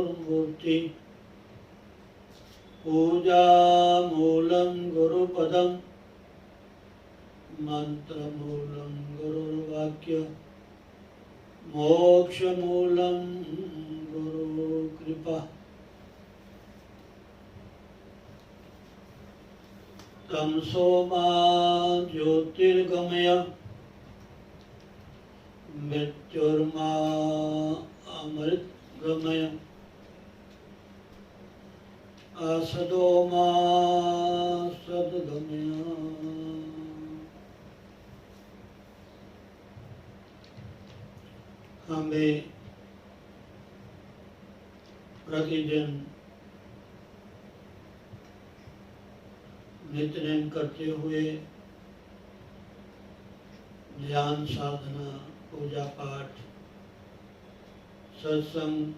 गुरुमूर्ति पूजा मूलं गुरुपदं मंत्रमूलं गुरुर्वाक्य मोक्षमूलं गुरुकृपा। तमसो मा ज्योतिर्गमय मृत्युर्मा अमृतगमय असदो मा सद्गमय। हमें प्रतिदिन नित्यनेम करते हुए ध्यान साधना पूजा पाठ सत्संग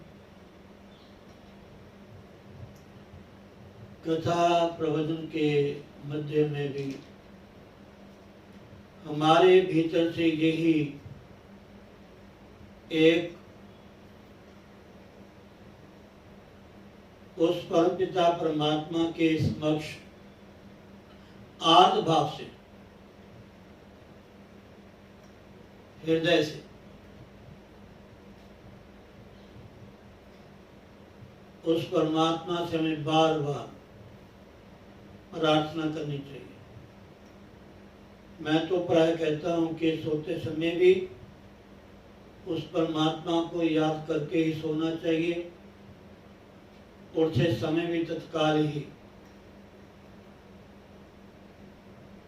कथा प्रवचन के मध्य में भी हमारे भीतर से यही एक उस परमपिता परमात्मा के समक्ष आर्त भाव से हृदय से उस परमात्मा से हमें बार बार प्रार्थना करनी चाहिए। मैं तो प्राय कहता हूं कि सोते समय भी उस परमात्मा को याद करके ही सोना चाहिए, उठते समय भी तत्काल ही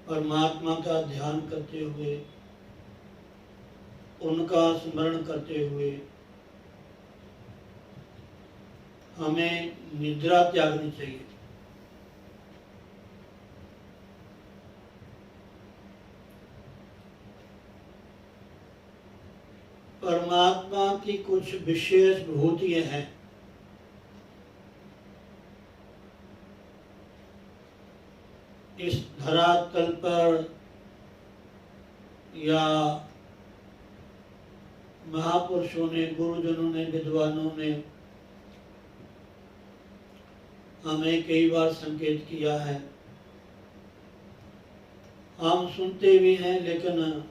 परमात्मा का ध्यान करते हुए उनका स्मरण करते हुए हमें निद्रा त्यागनी चाहिए। परमात्मा की कुछ विशेष विभूतियां हैं। इस धरातल पर या महापुरुषों ने, गुरुजनों ने, विद्वानों ने हमें कई बार संकेत किया है। हम सुनते भी हैं लेकिन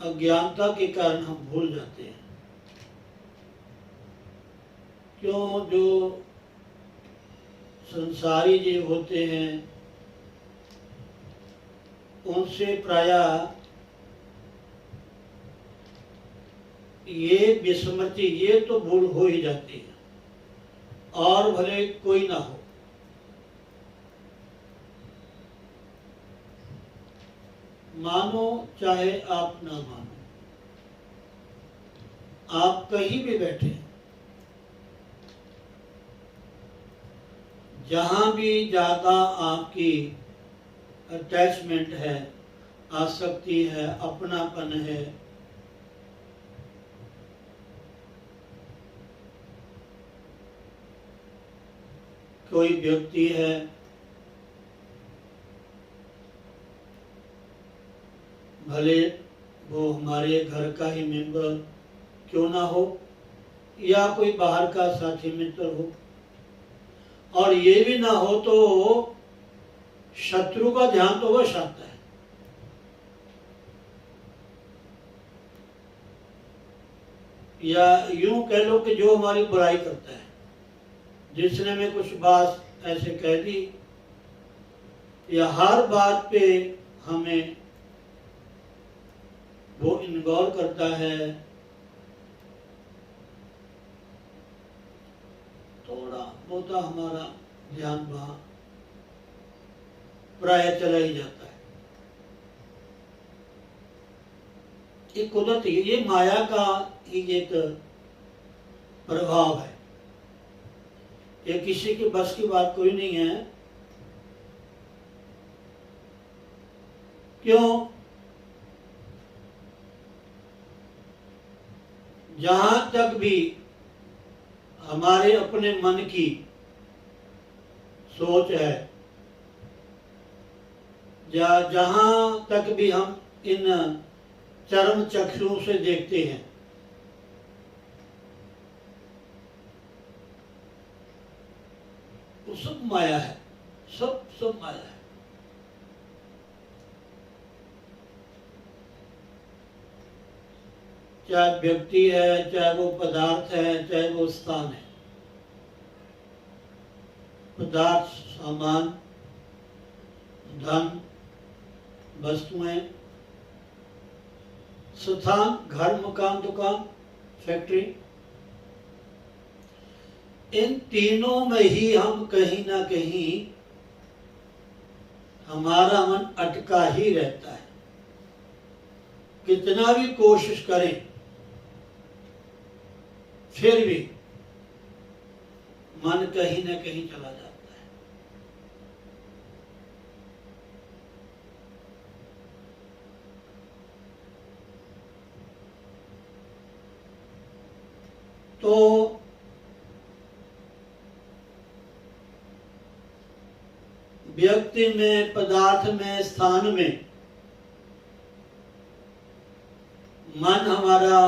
अज्ञानता के कारण हम भूल जाते हैं। क्यों? जो संसारी जीव होते हैं उनसे प्रायः ये विस्मृति, ये तो भूल हो ही जाती है, और भले कोई ना हो। मानो चाहे आप ना मानो, आप कहीं भी बैठे, जहां भी ज्यादा आपकी अटैचमेंट है, आसक्ति है, अपनापन है, कोई व्यक्ति है, भले वो हमारे घर का ही मेंबर क्यों ना हो या कोई बाहर का साथी मित्र हो, और ये भी ना हो तो शत्रु का ध्यान तो वश आता है। या यूं कह लो कि जो हमारी बुराई करता है, जिसने हमें कुछ बात ऐसे कह दी या हर बात पे हमें वो इन्वॉल्व करता है, थोड़ा बहुत हमारा ध्यान वहां प्राय चला ही जाता है। ये कुदरत, ये माया का ही एक प्रभाव है। ये किसी के बस की बात कोई नहीं है। क्यों? जहां तक भी हमारे अपने मन की सोच है, या जहां तक भी हम इन चर्म चक्षुओं से देखते हैं, वो सब माया है, सब सब माया है। चाहे व्यक्ति है, चाहे वो पदार्थ है, चाहे वो स्थान है। पदार्थ, सामान, धन, वस्तुएं, स्थान, घर, मकान, दुकान, फैक्ट्री, इन तीनों में ही हम कहीं ना कहीं हमारा मन अटका ही रहता है। कितना भी कोशिश करें फिर भी मन कहीं ना कहीं चला जाता है। तो व्यक्ति में, पदार्थ में, स्थान में मन हमारा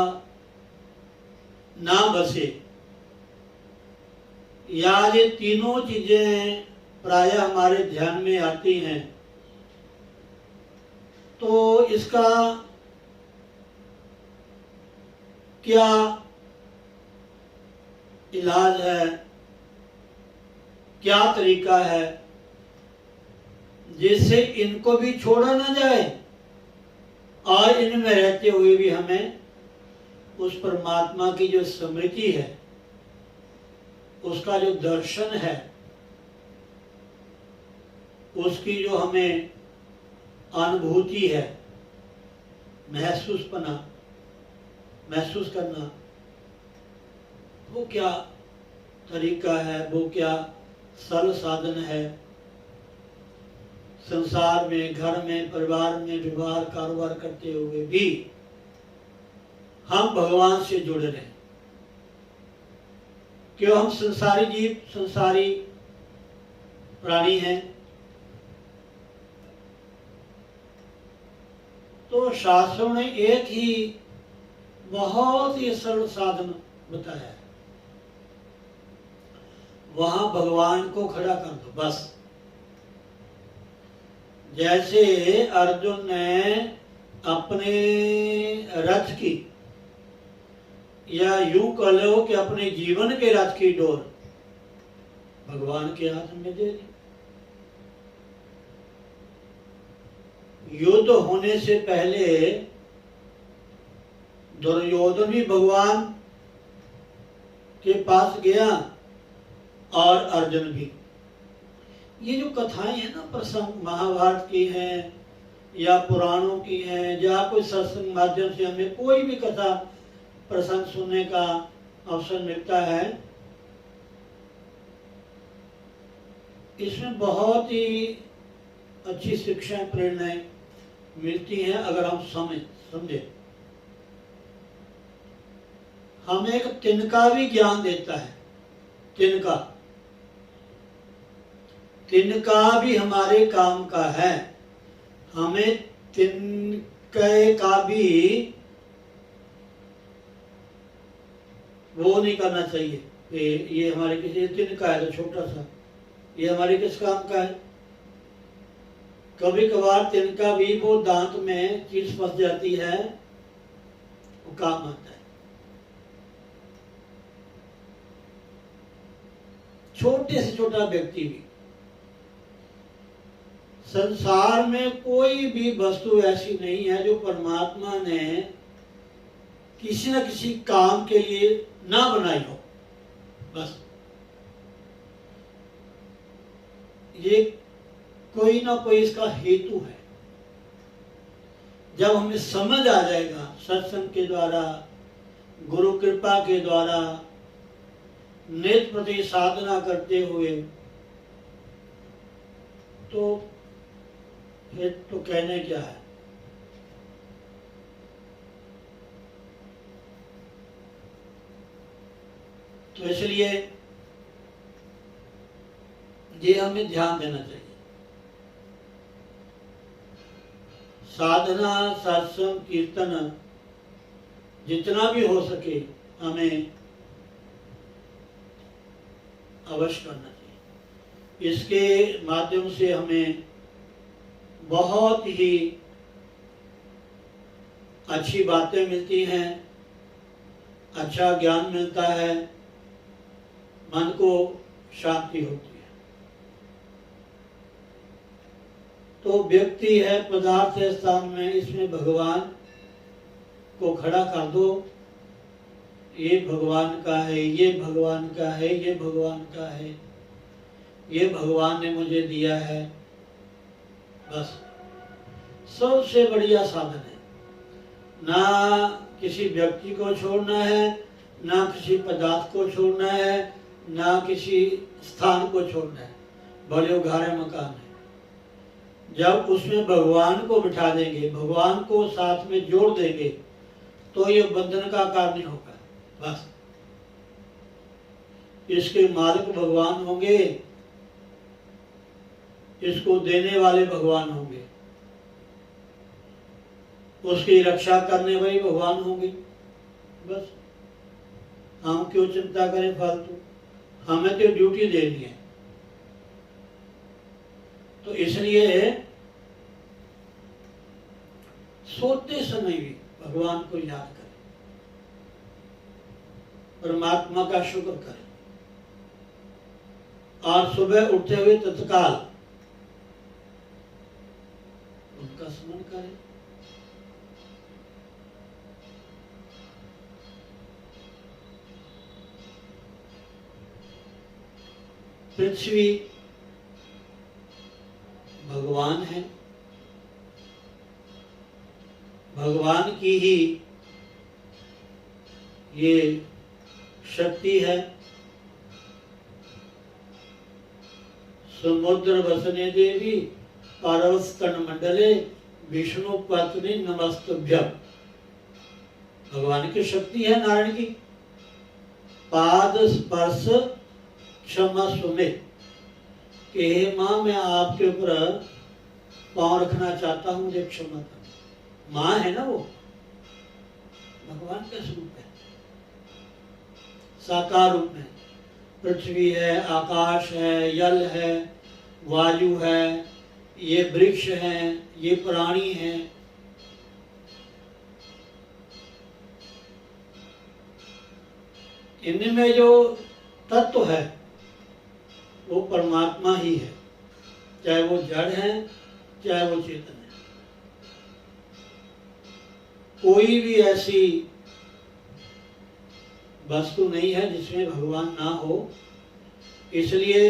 ना बसे, या ये तीनों चीजें प्रायः हमारे ध्यान में आती हैं, तो इसका क्या इलाज है, क्या तरीका है जिससे इनको भी छोड़ा ना जाए और इनमें रहते हुए भी हमें उस परमात्मा की जो स्मृति है, उसका जो दर्शन है, उसकी जो हमें अनुभूति है, महसूस करना, वो क्या तरीका है, वो क्या सरल साधन है। संसार में, घर में, परिवार में व्यवहार कारोबार करते हुए भी हम भगवान से जुड़े रहें। क्यों? हम संसारी जीव, संसारी प्राणी हैं। तो शास्त्रों ने एक ही बहुत ही सरल साधन बताया है, वहां भगवान को खड़ा कर दो बस। जैसे अर्जुन ने अपने रथ की, या यूं कह लो कि अपने जीवन के रथ की डोर भगवान के हाथ में दे दी। युद्ध होने से पहले दुर्योधन भी भगवान के पास गया और अर्जुन भी। ये जो कथाएं हैं ना, प्रसंग महाभारत की हैं या पुराणों की हैं, जहाँ कोई सत्संग माध्यम से हमें कोई भी कथा प्रसंग सुनने का अवसर मिलता है, इसमें बहुत ही अच्छी शिक्षाएं, प्रेरणाएं मिलती हैं अगर हम समझे। हमें एक तिनका भी ज्ञान देता है। तिनका भी हमारे काम का है। हमें तिनके का भी वो नहीं करना चाहिए। ये हमारे किसी तिनका है तो छोटा सा, ये हमारे किस काम का है। कभी कभार तिनका भी वो दांत में चीज फंस जाती है, वो काम आता है। छोटे से छोटा व्यक्ति भी, संसार में कोई भी वस्तु ऐसी नहीं है जो परमात्मा ने किसी न किसी काम के लिए ना बनाई हो। बस ये कोई ना कोई इसका हेतु है। जब हमें समझ आ जाएगा सत्संग के द्वारा, गुरु कृपा के द्वारा, नित्य प्रति साधना करते हुए, तो फिर तो कहने क्या है। तो इसलिए ये हमें ध्यान देना चाहिए। साधना, सत्संग, कीर्तन जितना भी हो सके हमें अवश्य करना चाहिए। इसके माध्यम से हमें बहुत ही अच्छी बातें मिलती हैं, अच्छा ज्ञान मिलता है, मन को शांति होती है। तो व्यक्ति है, पदार्थ है स्थान में, इसमें भगवान को खड़ा कर दो। ये भगवान का है, ये भगवान का है, ये भगवान का है, ये भगवान ने मुझे दिया है। बस सबसे बढ़िया साधन है। ना किसी व्यक्ति को छोड़ना है, ना किसी पदार्थ को छोड़ना है, ना किसी स्थान को छोड़ना है। बड़े उघारे मकान है, जब उसमें भगवान को बिठा देंगे, भगवान को साथ में जोड़ देंगे, तो ये बंधन का कारण नहीं होगा। बस इसके मालिक भगवान होंगे, इसको देने वाले भगवान होंगे, उसकी रक्षा करने वाले भगवान होंगे। बस हम क्यों चिंता करें फालतू, हमें तो ड्यूटी देनी है। तो इसलिए सोते समय भी भगवान को याद करें, परमात्मा का शुक्र करें, और सुबह उठते हुए तत्काल उनका स्मरण करें। पृथ्वी भगवान है, भगवान की ही ये शक्ति है। समुद्र वसने देवी पारवस्तन मंडले विष्णु पत्नी नमस्तुभ्यं। भगवान की शक्ति है, नारायण की। पाद स्पर्श क्षमा सुमित, कि हे माँ मैं आपके ऊपर पांव रखना चाहता हूँ, मुझे क्षमा कर। माँ है ना वो, भगवान का स्वरूप है, साकार रूप में। पृथ्वी है, आकाश है, जल है, वायु है, ये वृक्ष हैं, ये प्राणी हैं। इनमें जो तत्व है वो परमात्मा ही है, चाहे वो जड़ है, चाहे वो चेतन है। कोई भी ऐसी वस्तु नहीं है जिसमें भगवान ना हो। इसलिए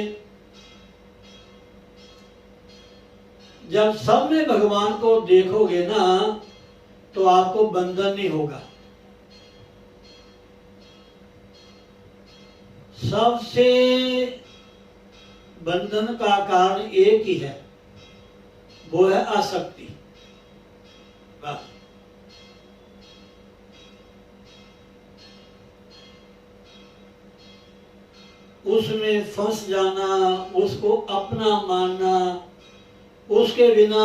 जब सब में भगवान को देखोगे ना, तो आपको बंधन नहीं होगा। सबसे बंधन का कारण एक ही है, वो है आसक्ति। बस उसमें फंस जाना, उसको अपना मानना, उसके बिना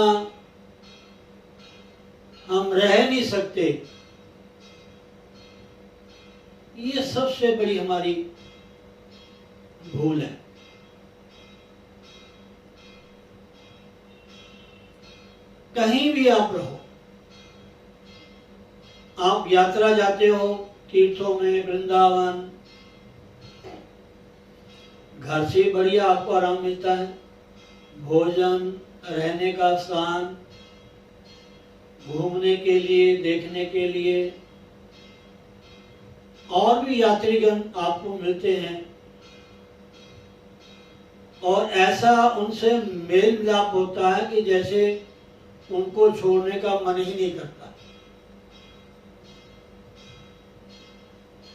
हम रह नहीं सकते। ये सबसे बड़ी हमारी भूल है। कहीं भी आप रहो, आप यात्रा जाते हो तीर्थों में, वृंदावन, घर से बढ़िया आपको आराम मिलता है, भोजन, रहने का स्थान, घूमने के लिए, देखने के लिए, और भी यात्रीगण आपको मिलते हैं, और ऐसा उनसे मेल मिलाप होता है कि जैसे उनको छोड़ने का मन ही नहीं करता।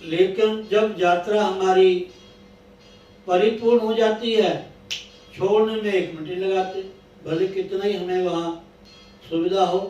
लेकिन जब यात्रा हमारी परिपूर्ण हो जाती है, छोड़ने में 1 मिनट नहीं लगाते, भले कितना ही हमें वहां सुविधा हो।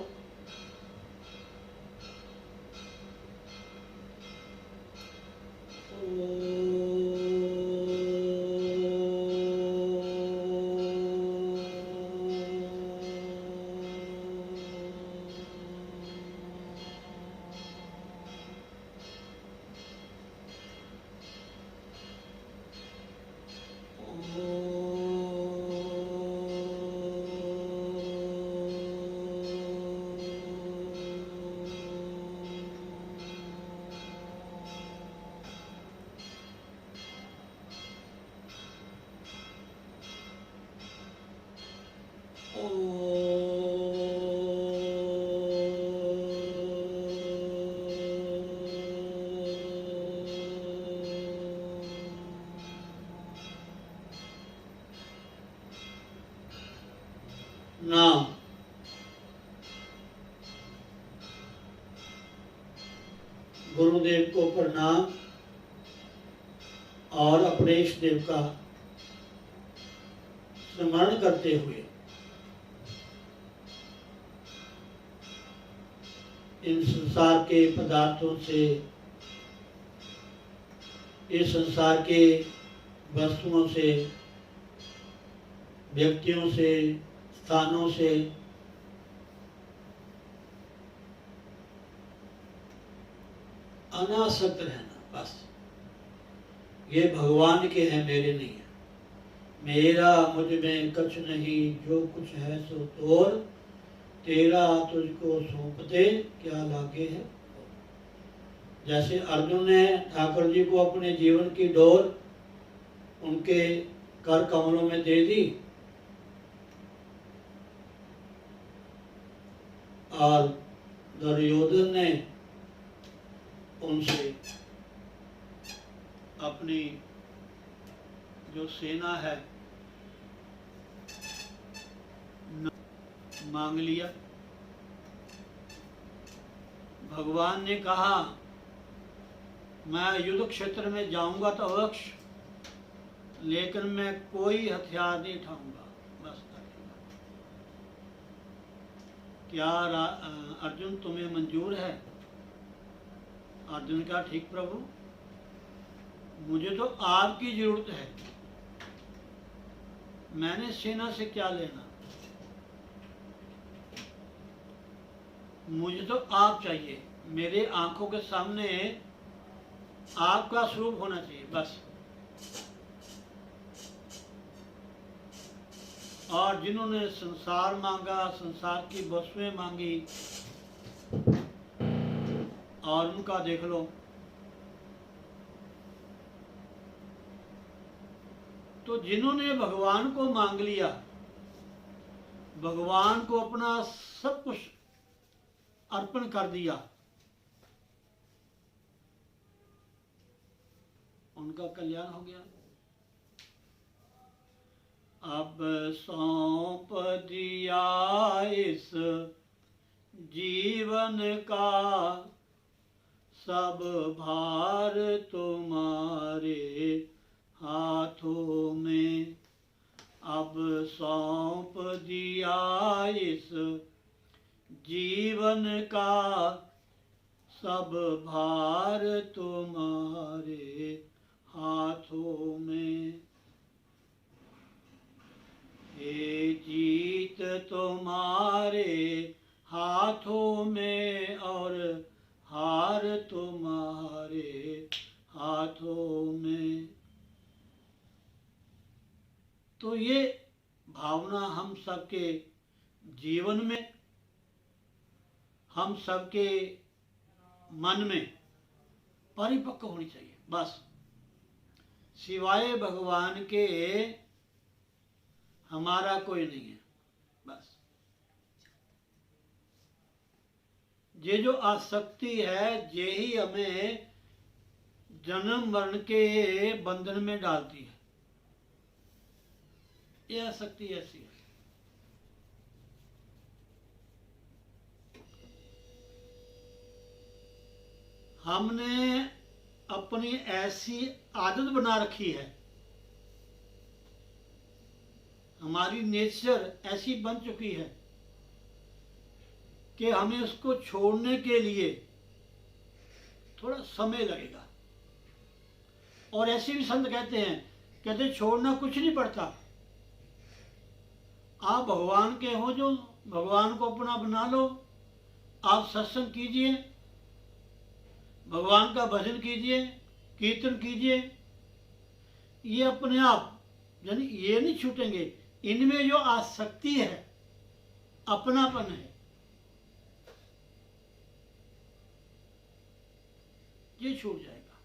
नाम। गुरुदेव को प्रणाम और अपरेश देव का स्मरण करते हुए इन संसार के पदार्थों से, इस संसार के वस्तुओं से, व्यक्तियों से, स्थानों से अनासक्त रहना। बस ये भगवान के हैं, मेरे नहीं है। मेरा मुझ में कछ नहीं, जो कुछ है सो तोर, तेरा तुझको सौंपते क्या लागे है। जैसे अर्जुन ने ठाकुर जी को अपने जीवन की डोर उनके कर कमलों में दे दी, और दुर्योधन ने उनसे अपनी जो सेना है मांग लिया। भगवान ने कहा मैं युद्ध क्षेत्र में जाऊंगा तो अवश्य, लेकिन मैं कोई हथियार नहीं उठाऊंगा। बस क्या अर्जुन तुम्हें मंजूर है? अर्जुन का ठीक प्रभु, मुझे तो आपकी जरूरत है, मैंने सेना से क्या लेना, मुझे तो आप चाहिए, मेरे आंखों के सामने आपका स्वरूप होना चाहिए बस। और जिन्होंने संसार मांगा, संसार की वस्तुएं मांगी, और उनका देख लो, तो जिन्होंने भगवान को मांग लिया, भगवान को अपना सब कुछ अर्पण कर दिया, उनका कल्याण हो गया। अब सौंप दिया इस जीवन का सब भार तुम्हारे हाथों में। अब सौंप दिया इस जीवन का सब भार तुम्हारे हाथों में। ये जीत तुम्हारे हाथों में और हार तुम्हारे हाथों में। तो ये भावना हम सबके जीवन में, हम सबके मन में परिपक्व होनी चाहिए। बस सिवाय भगवान के हमारा कोई नहीं है। बस ये जो आसक्ति है, ये ही हमें जन्म मरण के बंधन में डालती है। ये आसक्ति ऐसी है। हमने अपनी ऐसी आदत बना रखी है, हमारी नेचर ऐसी बन चुकी है कि हमें उसको छोड़ने के लिए थोड़ा समय लगेगा। और ऐसे भी संत कहते हैं, कहते छोड़ना कुछ नहीं पड़ता, आप भगवान के हो जो भगवान को अपना बना लो, आप सत्संग कीजिए, भगवान का भजन कीजिए, कीर्तन कीजिए, ये अपने आप, यानी ये नहीं छूटेंगे। इनमें जो आसक्ति है, अपनापन है, ये छूट जाएगा।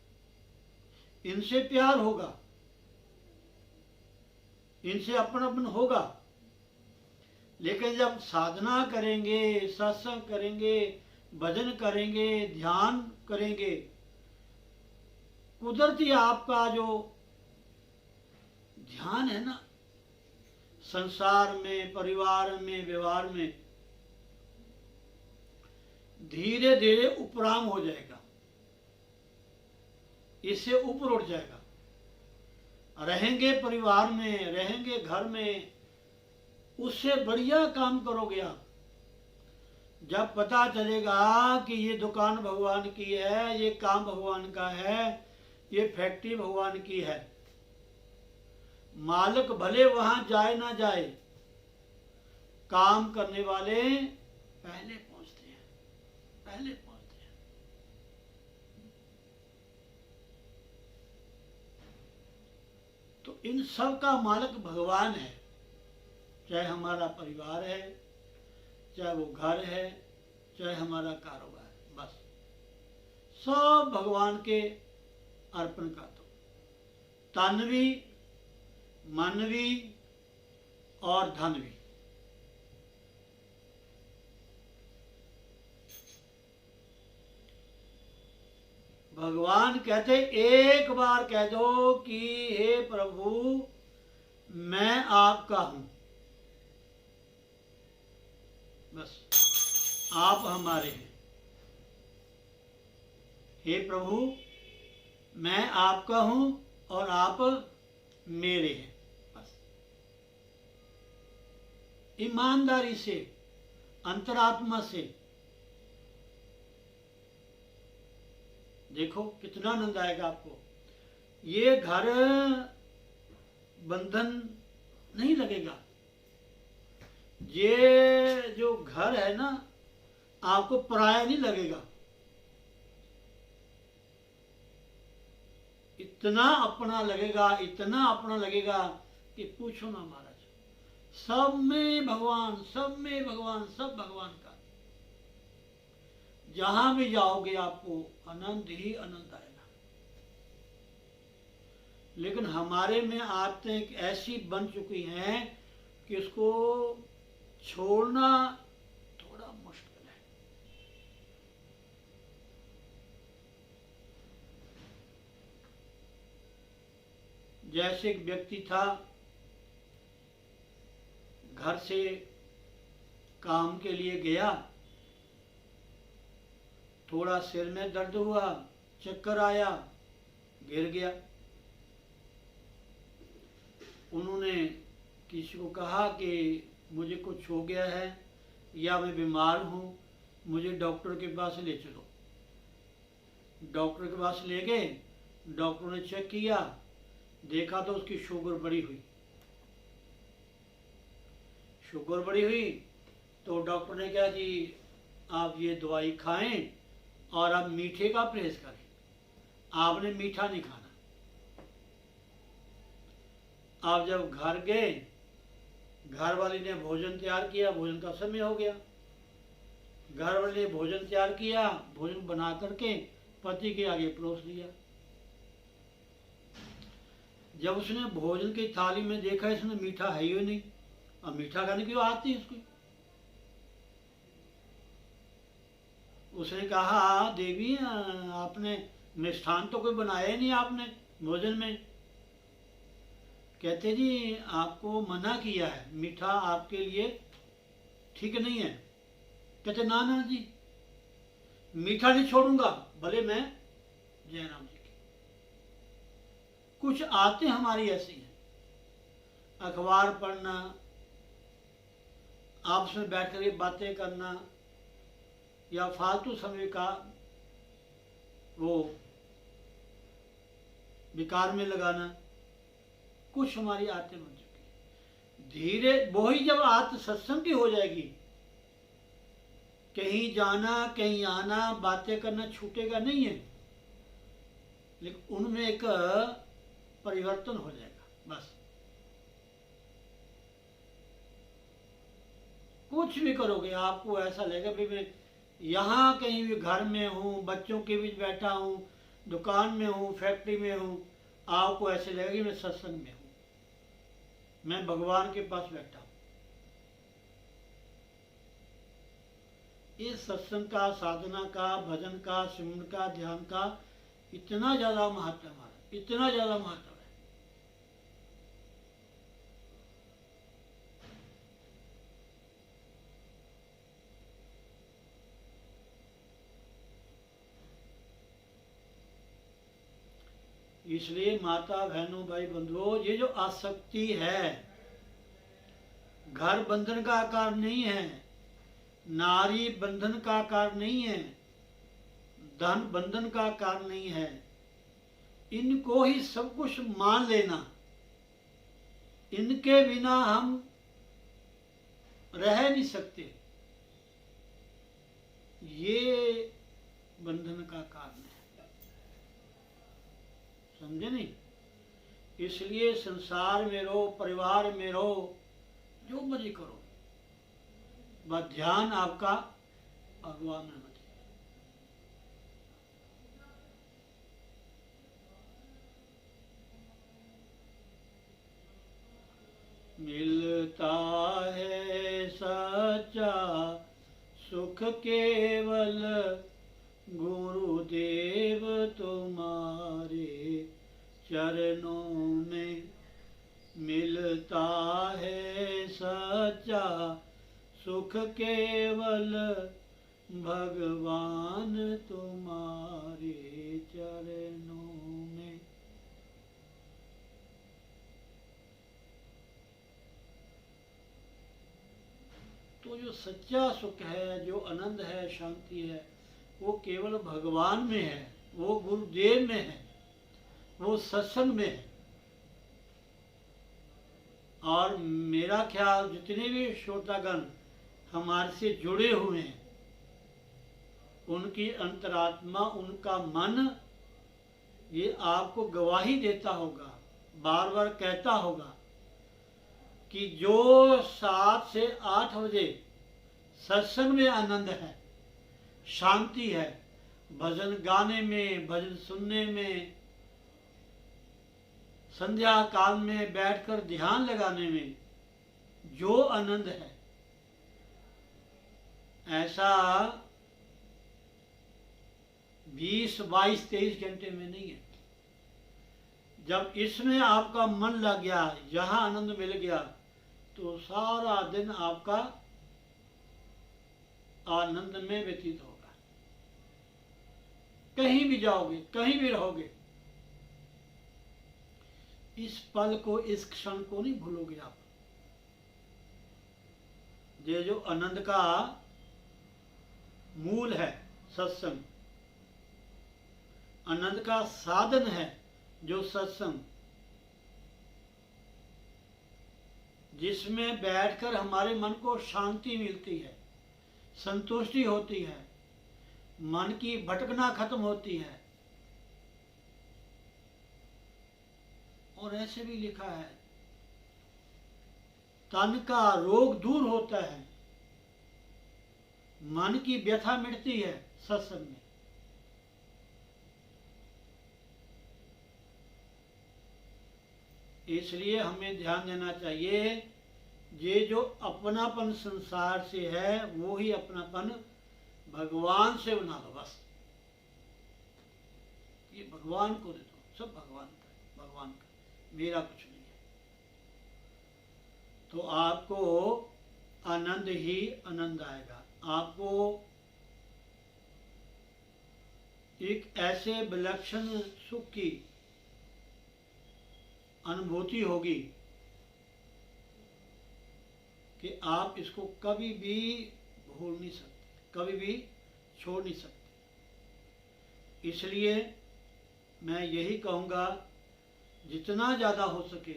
इनसे प्यार होगा, इनसे अपनापन होगा। लेकिन जब साधना करेंगे, सत्संग करेंगे, भजन करेंगे, ध्यान करेंगे, कुदरती आपका जो ध्यान है ना, संसार में, परिवार में, व्यवहार में धीरे धीरे उपराम हो जाएगा, इससे ऊपर उठ जाएगा। रहेंगे परिवार में, रहेंगे घर में, उससे बढ़िया काम करोगे आप। जब पता चलेगा कि ये दुकान भगवान की है, ये काम भगवान का है, ये फैक्ट्री भगवान की है, मालिक भले वहां जाए ना जाए, काम करने वाले पहले पहुंचते हैं, पहले पहुंचते हैं। तो इन सब का मालिक भगवान है, चाहे हमारा परिवार है, चाहे वो घर है, चाहे हमारा कारोबार है, बस सब भगवान के अर्पण कर दो। तन भी, मन भी और धन भी। भगवान कहते एक बार कह दो कि हे प्रभु मैं आपका हूं, बस आप हमारे हैं। हे प्रभु मैं आपका हूं और आप मेरे हैं, बस ईमानदारी से, अंतरात्मा से। देखो कितना आनंद आएगा आपको। ये घर बंधन नहीं लगेगा, ये जो घर है ना आपको पराया नहीं लगेगा, इतना अपना लगेगा, इतना अपना लगेगा कि पूछो ना महाराज। सब में भगवान, सब में भगवान, सब भगवान का। जहां भी जाओगे आपको आनंद ही आनंद आएगा। लेकिन हमारे में आदतें ऐसी बन चुकी हैं कि उसको छोड़ना थोड़ा मुश्किल है। जैसे एक व्यक्ति था, घर से काम के लिए गया, थोड़ा सिर में दर्द हुआ, चक्कर आया, गिर गया। उन्होंने किसी को कहा कि मुझे कुछ हो गया है या मैं बीमार हूँ, मुझे डॉक्टर के पास ले चलो। डॉक्टर के पास ले गए, डॉक्टर ने चेक किया, देखा तो उसकी शुगर बढ़ी हुई। शुगर बढ़ी हुई तो डॉक्टर ने कहा कि आप ये दवाई खाएं और आप मीठे का परहेज करें, आपने मीठा नहीं खाना। आप जब घर गए, घर वाली ने भोजन तैयार किया, भोजन का समय हो गया। घर वाले ने भोजन तैयार किया, भोजन बना करके पति के आगे परोस दिया। जब उसने भोजन की थाली में देखा इसमें मीठा है ही नहीं, अब मीठा खाने की आती है इसको। उसने कहा देवी आपने मिष्ठान तो कोई बनाया ही नहीं आपने भोजन में। कहते जी आपको मना किया है, मीठा आपके लिए ठीक नहीं है। कहते ना ना जी मीठा नहीं छोड़ूंगा, भले मैं जयराम जी की। कुछ आते हमारी ऐसी हैं, अखबार पढ़ना, आपस में बैठ कर बातें करना या फालतू समय का वो बेकार में लगाना, कुछ हमारी आदतें बन चुकी। धीरे वही जब आत्म सत्संग की हो जाएगी, कहीं जाना कहीं आना, बातें करना छूटेगा नहीं है, लेकिन उनमें एक परिवर्तन हो जाएगा। बस कुछ भी करोगे आपको ऐसा लगेगा भी मैं यहाँ कहीं भी घर में हूँ, बच्चों के बीच बैठा हूँ, दुकान में हूँ, फैक्ट्री में हूँ, आपको ऐसे लगेगा कि मैं सत्संग में हूँ, मैं भगवान के पास बैठा हूँ। इस सत्संग का, साधना का, भजन का, सिमरन का, ध्यान का इतना ज्यादा महत्व है हमारा, इतना ज्यादा महत्व है। इसलिए माता बहनों भाई बंधुओं, ये जो आसक्ति है घर बंधन का आकार नहीं है, नारी बंधन का आकार नहीं है, धन बंधन का आकार नहीं है। इनको ही सब कुछ मान लेना, इनके बिना हम रह नहीं सकते, ये बंधन का कारण है। समझे नहीं? इसलिए संसार में रहो, परिवार में रहो, जो मर्जी करो, बस ध्यान आपका भगवान में मत। मिलता है सच्चा सुख केवल गुरुदेव तुम्हारे चरणों में। मिलता है सच्चा सुख केवल भगवान तुम्हारे चरणों में। तो जो सच्चा सुख है, जो आनंद है, शांति है, वो केवल भगवान में है, वो गुरुदेव में है, वो सत्संग में है। और मेरा ख्याल जितने भी श्रोतागण हमारे से जुड़े हुए हैं, उनकी अंतरात्मा, उनका मन ये आपको गवाही देता होगा, बार बार कहता होगा कि जो 7 से 8 बजे सत्संग में आनंद है, शांति है, भजन गाने में, भजन सुनने में, संध्या काल में बैठकर ध्यान लगाने में जो आनंद है, ऐसा 20, 22, 23 घंटे में नहीं है। जब इसमें आपका मन लग गया, यहाँ आनंद मिल गया, तो सारा दिन आपका आनंद में व्यतीत होगा। कहीं भी जाओगे, कहीं भी रहोगे, इस पल को, इस क्षण को नहीं भूलोगे आप। ये जो आनंद का मूल है सत्संग, आनंद का साधन है जो सत्संग, जिसमें बैठकर हमारे मन को शांति मिलती है, संतुष्टि होती है, मन की भटकना खत्म होती है। और ऐसे भी लिखा है, तन का रोग दूर होता है, मन की व्यथा मिटती है सत्संग में। इसलिए हमें ध्यान देना चाहिए, ये जो अपनापन संसार से है, वो ही अपनापन भगवान से बना लो। बस ये भगवान को दे दो, सब भगवान का, भगवान का, मेरा कुछ नहीं है। तो आपको आनंद ही आनंद आएगा। आपको एक ऐसे विलक्षण सुख की अनुभूति होगी कि आप इसको कभी भी भूल नहीं सकते, कभी भी छोड़ नहीं सकते। इसलिए मैं यही कहूँगा, जितना ज़्यादा हो सके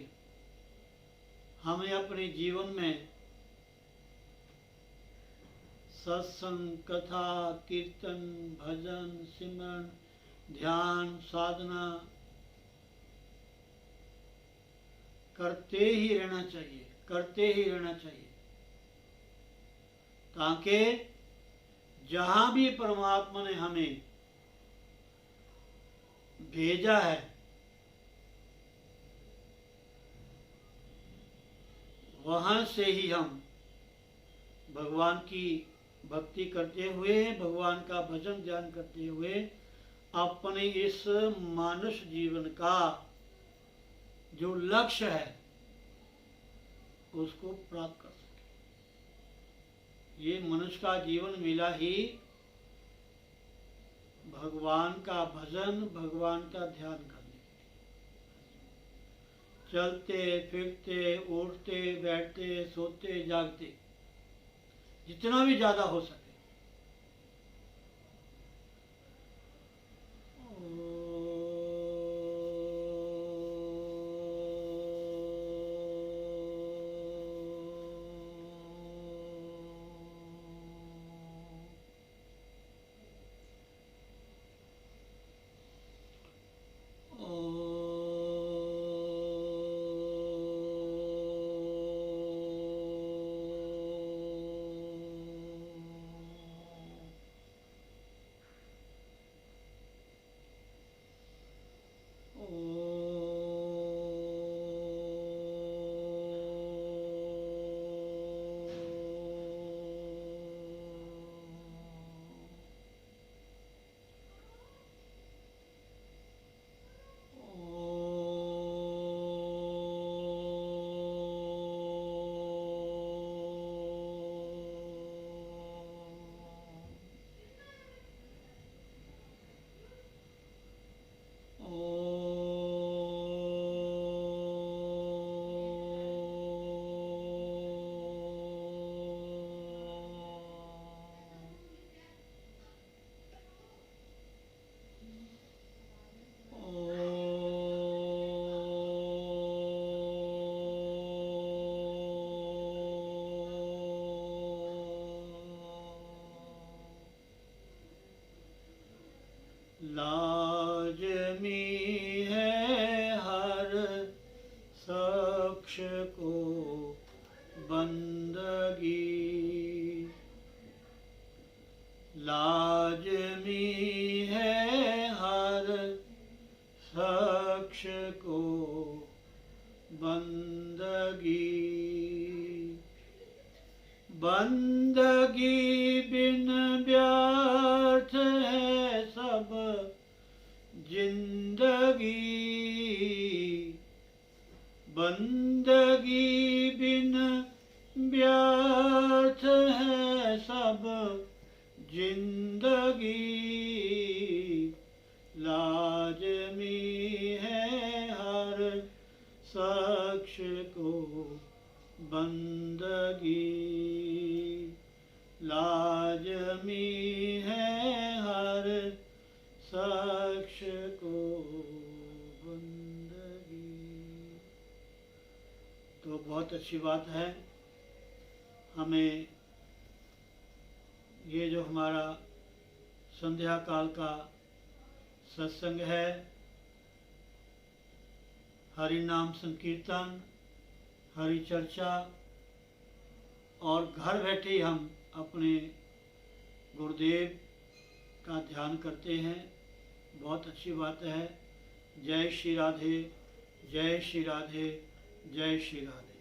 हमें अपने जीवन में सत्संग, कथा, कीर्तन, भजन, सिमरन, ध्यान, साधना करते ही रहना चाहिए, करते ही रहना चाहिए, ताकि जहां भी परमात्मा ने हमें भेजा है, वहां से ही हम भगवान की भक्ति करते हुए, भगवान का भजन ध्यान करते हुए अपने इस मानुष जीवन का जो लक्ष्य है उसको प्राप्त कर सके। ये मनुष्य का जीवन मिला ही भगवान का भजन, भगवान का ध्यान करने के लिए। चलते फिरते उठते बैठते सोते जागते, जितना भी ज़्यादा हो सके। लाजमी है हर शख्स को बंदगी, लाजमी है हर शख्स को बंदगी, बंदगी बिन व्यर्थ है सब जिंदगी, बंदगी बिन व्यर्थ है सब जिंदगी, लाजमी है हर शख्स को बंदगी, लाजमी है हर शख्स को बंदगी। तो बहुत अच्छी बात है। हमें ये जो हमारा संध्या काल का सत्संग है, हरि नाम संकीर्तन, हरि चर्चा, और घर बैठे ही हम अपने गुरुदेव का ध्यान करते हैं, बहुत अच्छी बात है। जय श्री राधे, जय श्री राधे, जय श्री राधे।